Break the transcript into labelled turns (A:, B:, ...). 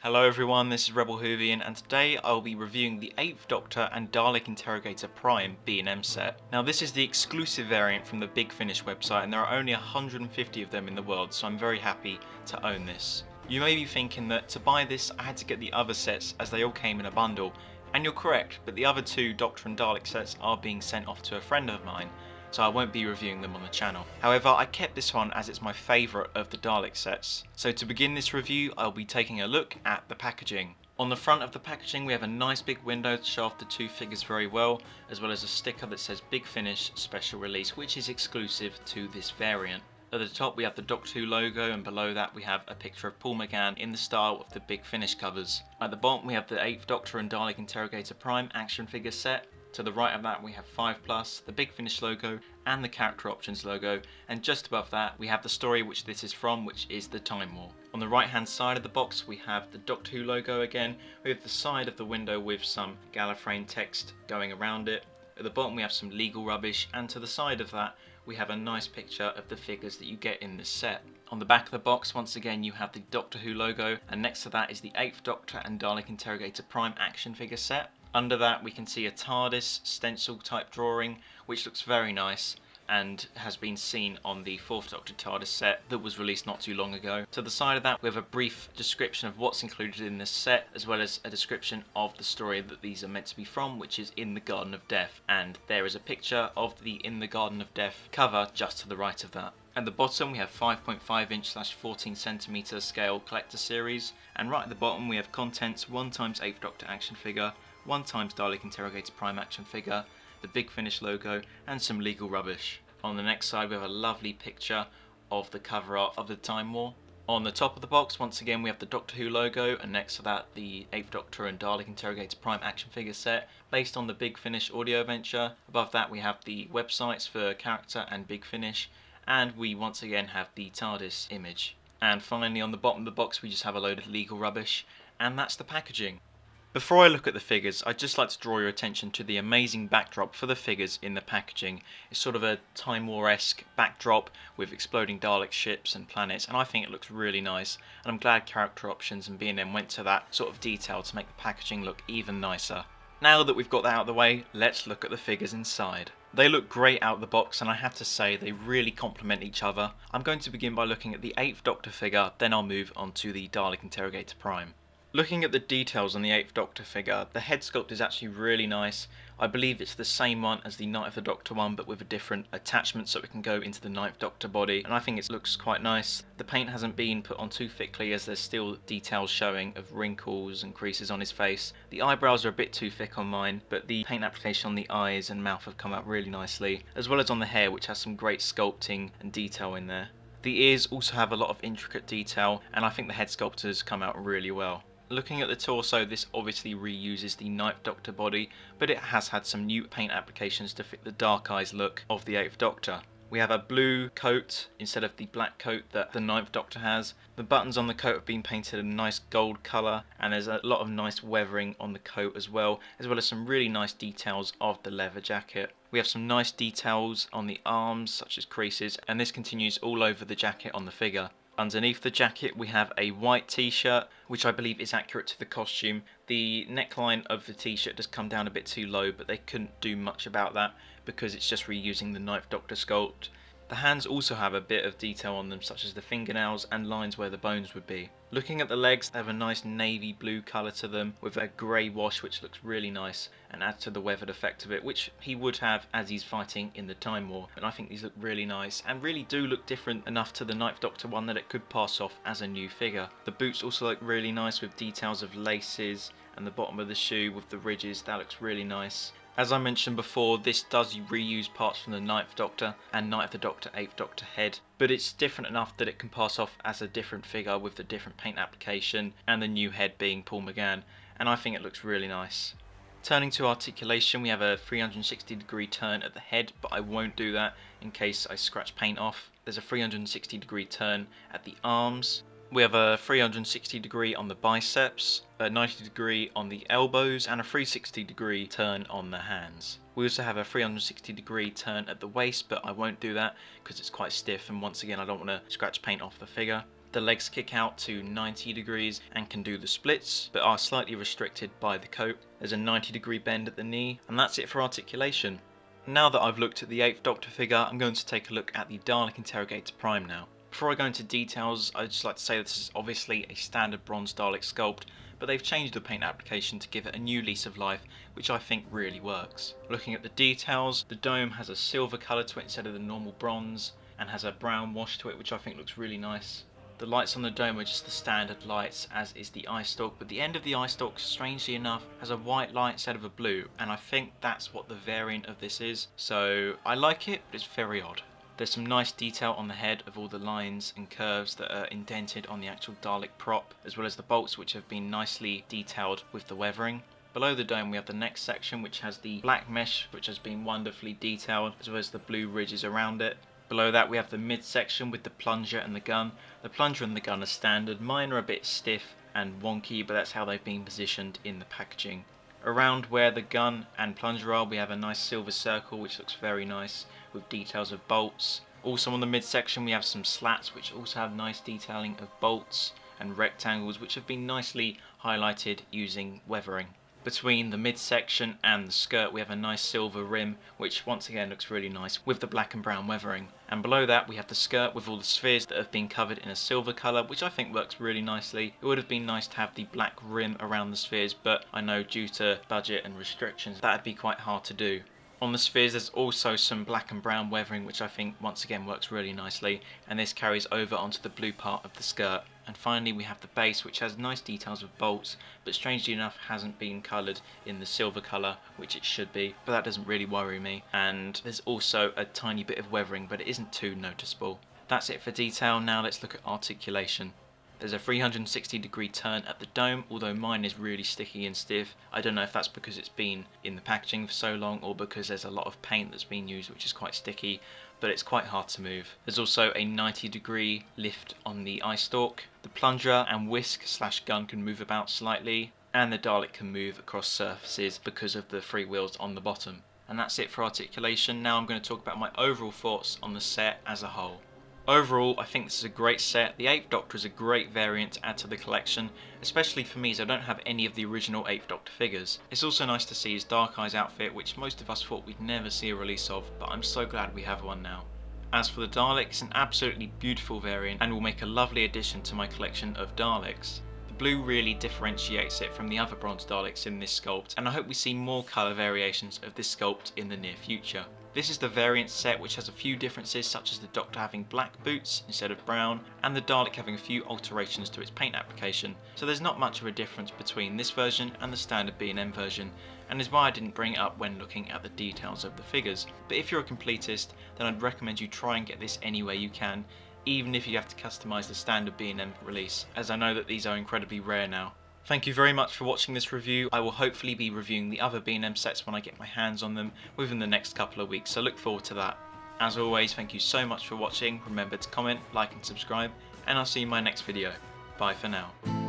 A: Hello everyone, this is Rebel Hoovian, and today I'll be reviewing the 8th Doctor and Dalek Interrogator Prime B&M set. Now this is the exclusive variant from the Big Finish website, and there are only 150 of them in the world, so I'm very happy to own this. You may be thinking that to buy this I had to get the other sets as they all came in a bundle, and you're correct, but the other two Doctor and Dalek sets are being sent off to a friend of mine, so I won't be reviewing them on the channel. However, I kept this one as it's my favourite of the Dalek sets. So to begin this review, I'll be taking a look at the packaging. On the front of the packaging we have a nice big window to show off the two figures very well, as well as a sticker that says Big Finish Special Release, which is exclusive to this variant. At the top we have the Doctor Who logo, and below that we have a picture of Paul McGann in the style of the Big Finish covers. At the bottom we have the 8th Doctor and Dalek Interrogator Prime action figure set. To the right of that we have 5+, the Big Finish logo and the character options logo, and just above that we have the story which this is from, which is the Time War. On the right hand side of the box we have the Doctor Who logo again, with the side of the window with some Gallifreyan text going around it. At the bottom we have some legal rubbish, and to the side of that we have a nice picture of the figures that you get in this set. On the back of the box once again you have the Doctor Who logo, and next to that is the 8th Doctor and Dalek Interrogator Prime action figure set. Under that we can see a TARDIS stencil type drawing which looks very nice and has been seen on the 4th Doctor TARDIS set that was released not too long ago. To the side of that we have a brief description of what's included in this set, as well as a description of the story that these are meant to be from, which is In the Garden of Death, and there is a picture of the In the Garden of Death cover just to the right of that. At the bottom we have 5.5 inch / 14 centimeter scale collector series, and right at the bottom we have contents: 1x 8th Doctor action figure, 1x Dalek Interrogator Prime action figure, the Big Finish logo, and some legal rubbish. On the next side we have a lovely picture of the cover art of the Time War. On the top of the box once again we have the Doctor Who logo, and next to that the 8th Doctor and Dalek Interrogator Prime action figure set based on the Big Finish audio adventure. Above that we have the websites for character and Big Finish, and we once again have the TARDIS image. And finally on the bottom of the box we just have a load of legal rubbish, and that's the packaging. Before I look at the figures, I'd just like to draw your attention to the amazing backdrop for the figures in the packaging. It's sort of a Time War-esque backdrop with exploding Dalek ships and planets, and I think it looks really nice, and I'm glad character options and B&M went to that sort of detail to make the packaging look even nicer. Now that we've got that out of the way, let's look at the figures inside. They look great out of the box, and I have to say they really complement each other. I'm going to begin by looking at the 8th Doctor figure, then I'll move on to the Dalek Interrogator Prime. Looking at the details on the 8th Doctor figure, the head sculpt is actually really nice. I believe it's the same one as the Night of the Doctor one, but with a different attachment so it can go into the 9th Doctor body, and I think it looks quite nice. The paint hasn't been put on too thickly, as there's still details showing of wrinkles and creases on his face. The eyebrows are a bit too thick on mine, but the paint application on the eyes and mouth have come out really nicely, as well as on the hair, which has some great sculpting and detail in there. The ears also have a lot of intricate detail, and I think the head sculpt has come out really well. Looking at the torso, this obviously reuses the 9th Doctor body, but it has had some new paint applications to fit the dark eyes look of the 8th Doctor. We have a blue coat instead of the black coat that the 9th Doctor has. The buttons on the coat have been painted a nice gold colour, and there's a lot of nice weathering on the coat as well as some really nice details of the leather jacket. We have some nice details on the arms, such as creases, and this continues all over the jacket on the figure. Underneath the jacket we have a white t-shirt, which I believe is accurate to the costume. The neckline of the t-shirt does come down a bit too low, but they couldn't do much about that because it's just reusing the 9th Doctor sculpt. The hands also have a bit of detail on them, such as the fingernails and lines where the bones would be. Looking at the legs, they have a nice navy blue colour to them with a grey wash, which looks really nice and adds to the weathered effect of it, which he would have as he's fighting in the Time War. And I think these look really nice and really do look different enough to the 9th Doctor one that it could pass off as a new figure. The boots also look really nice with details of laces, and the bottom of the shoe with the ridges, that looks really nice. As I mentioned before, this does reuse parts from the 9th Doctor and Night of the Doctor 8th Doctor head, but it's different enough that it can pass off as a different figure with the different paint application and the new head being Paul McGann, and I think it looks really nice. Turning to articulation, we have a 360-degree turn at the head, but I won't do that in case I scratch paint off. There's a 360-degree turn at the arms. We have a 360 degree on the biceps, a 90 degree on the elbows, and a 360 degree turn on the hands. We also have a 360 degree turn at the waist, but I won't do that because it's quite stiff, and once again I don't want to scratch paint off the figure. The legs kick out to 90 degrees and can do the splits, but are slightly restricted by the coat. There's a 90-degree bend at the knee, and that's it for articulation. Now that I've looked at the 8th Doctor figure, I'm going to take a look at the Dalek Interrogator Prime now. Before I go into details, I'd just like to say this is obviously a standard bronze Dalek sculpt, but they've changed the paint application to give it a new lease of life, which I think really works. Looking at the details, the dome has a silver colour to it instead of the normal bronze, and has a brown wash to it, which I think looks really nice. The lights on the dome are just the standard lights, as is the eye stalk, but the end of the eye stalk, strangely enough, has a white light instead of a blue, and I think that's what the variant of this is, so I like it, but it's very odd. There's some nice detail on the head of all the lines and curves that are indented on the actual Dalek prop, as well as the bolts, which have been nicely detailed with the weathering. Below the dome we have the next section, which has the black mesh, which has been wonderfully detailed, as well as the blue ridges around it. Below that we have the mid-section with the plunger and the gun. The plunger and the gun are standard. Mine are a bit stiff and wonky, but that's how they've been positioned in the packaging. Around where the gun and plunger are, we have a nice silver circle, which looks very nice, with details of bolts. Also on the mid-section we have some slats, which also have nice detailing of bolts and rectangles, which have been nicely highlighted using weathering. Between the midsection and the skirt we have a nice silver rim, which once again looks really nice with the black and brown weathering. And below that we have the skirt with all the spheres that have been covered in a silver colour, which I think works really nicely. It would have been nice to have the black rim around the spheres, but I know due to budget and restrictions that would be quite hard to do. On the spheres there's also some black and brown weathering, which I think once again works really nicely, and this carries over onto the blue part of the skirt. And finally we have the base, which has nice details of bolts, but strangely enough hasn't been coloured in the silver colour, which it should be, but that doesn't really worry me. And there's also a tiny bit of weathering, but it isn't too noticeable. That's it for detail. Now let's look at articulation. There's a 360-degree turn at the dome, although mine is really sticky and stiff. I don't know if that's because it's been in the packaging for so long or because there's a lot of paint that's been used, which is quite sticky, but it's quite hard to move. There's also a 90-degree lift on the eye stalk. The plunger and whisk/gun can move about slightly, and the Dalek can move across surfaces because of the free wheels on the bottom. And that's it for articulation. Now I'm going to talk about my overall thoughts on the set as a whole. Overall, I think this is a great set. The 8th Doctor is a great variant to add to the collection, especially for me as I don't have any of the original 8th Doctor figures. It's also nice to see his Dark Eyes outfit, which most of us thought we'd never see a release of, but I'm so glad we have one now. As for the Dalek, it's an absolutely beautiful variant and will make a lovely addition to my collection of Daleks. The blue really differentiates it from the other bronze Daleks in this sculpt, and I hope we see more colour variations of this sculpt in the near future. This is the variant set, which has a few differences, such as the Doctor having black boots instead of brown, and the Dalek having a few alterations to its paint application, so there's not much of a difference between this version and the standard B&M version, and is why I didn't bring it up when looking at the details of the figures. But if you're a completist, then I'd recommend you try and get this any way you can, even if you have to customise the standard B&M release, as I know that these are incredibly rare now. Thank you very much for watching this review. I will hopefully be reviewing the other B&M sets when I get my hands on them within the next couple of weeks, so look forward to that. As always, thank you so much for watching. Remember to comment, like and subscribe, and I'll see you in my next video. Bye for now.